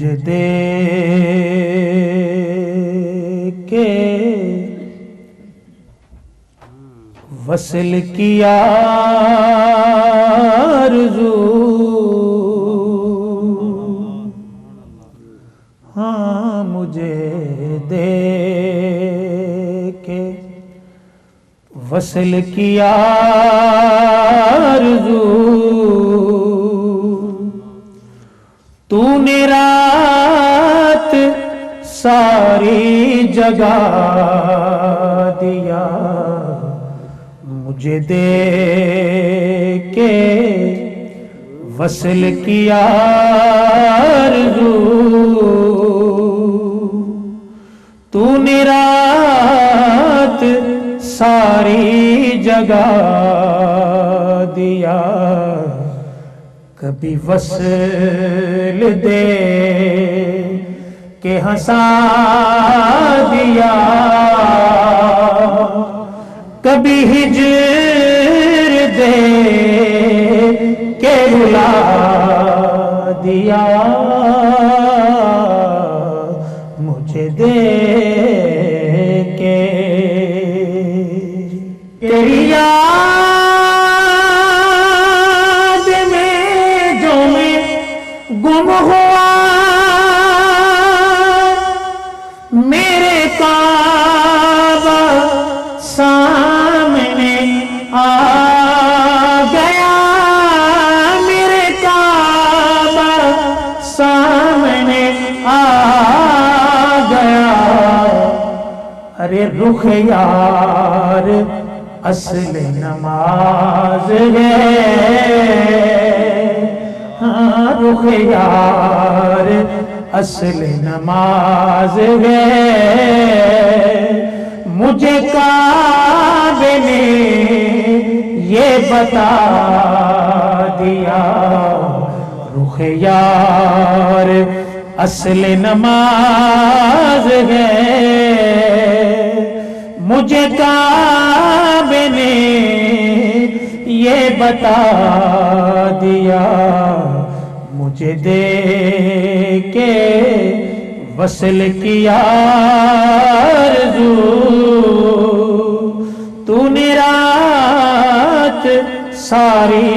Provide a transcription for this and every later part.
مجھے دے کے وصل کی آرزو، ہاں مجھے دے کے وصل کی آرزو، تو نے رات ساری جگا دیا، مجھے دے کے وصل کی آرزو، تو نے رات ساری جگا دیا، کبھی وصل دے کے ہنسا دیا، کبھی ہجر دے کے رلا دیا، مجھے دے کے تیری یاد میں جو میں گم ہوا، میرے کعبہ سامنے آ گیا، میرے کعبہ سامنے آ گیا، ارے رخ یار اصل نماز ہے، ہاں رخ یار اصل نماز ہے، مجھے کعبے نے یہ بتا دیا، رخ یار اصل نماز ہے، مجھے کعبے نے یہ بتا دیا، مجھے دے کے وصل کی آرزو، تو نے رات ساری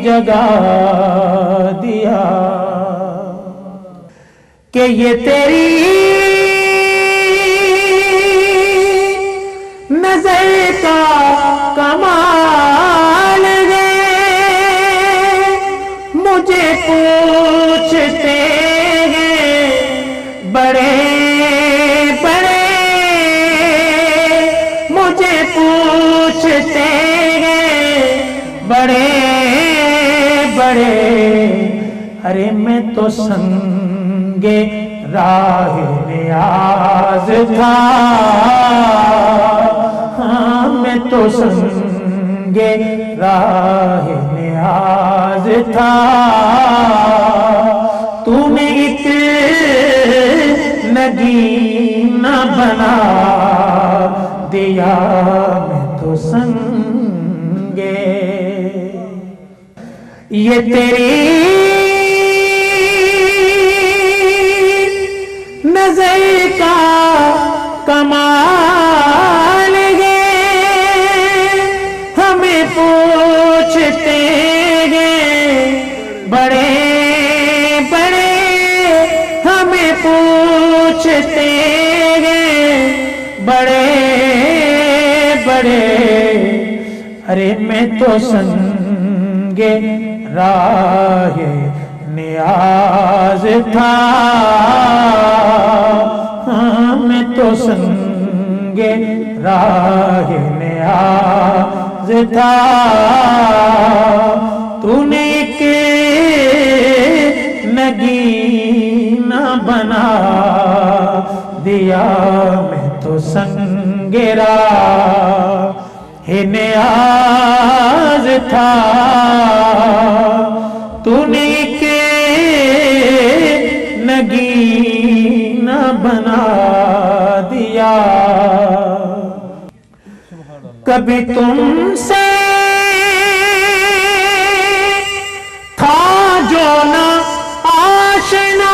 جگا دیا، کہ یہ تیری نظر کا کمال ہے، مجھے پوچھتے ہیں بڑے بڑے، مجھے پوچھتے ہیں بڑے بڑے، ارے میں تو سنگے راہ نیاز تھا، ہاں میں تو سنگے راہ نیاز تھا، تو نے ایک نگینہ بنا دیا، میں تو سنگے یہ تیری نظر کا کمال ہے، ہمیں پوچھتے ہیں بڑے بڑے، ہمیں پوچھتے ہیں بڑے بڑے، ارے میں تو سنگے راہ نیاز تھا، ہاں میں تو سنگے راہ نیاز تھا، تو نے ایک نگینہ بنا دیا، میں تو سنگے راہ نیاز تھا، تو نے ایک نگینہ بنا دیا، کبھی تم سے تھا جو نہ آشنا،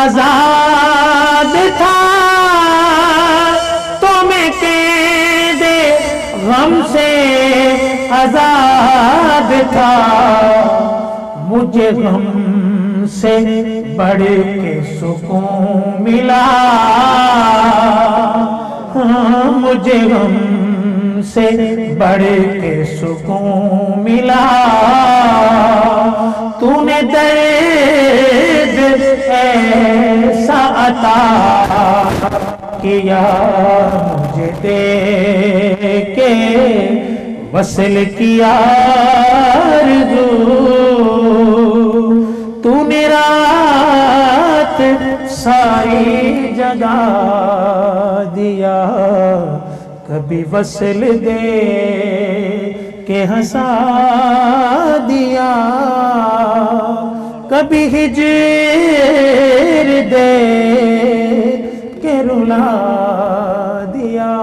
آزاد تھا تو میں قید غم سے آزاد تھا، مجھے غم سے بڑھ کے سکون ملا، مجھے غم سے بڑھ کے سکون ملا، تو نے درد ایسا عطا کیا مجھے دے کے وصل کیا آرزو، تو نے رات ساری جگا دیا، کبھی وصل دے کے ہنسا دیا، کبھی ہجر دے کے رلا دیا۔